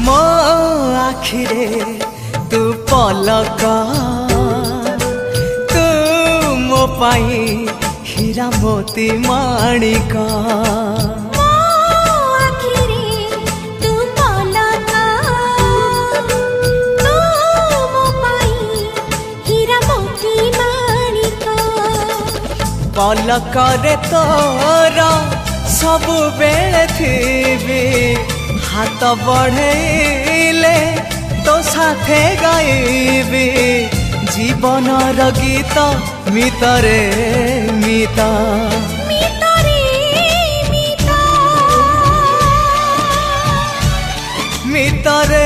मो आखिरे तू पलक तू मो पाई हीरा मोती माणिक पलकरे तोर सबु बेले थी हाथ बढ़ेले तो साथे गाइबी जीवनर गीत मितरे मिता मितरे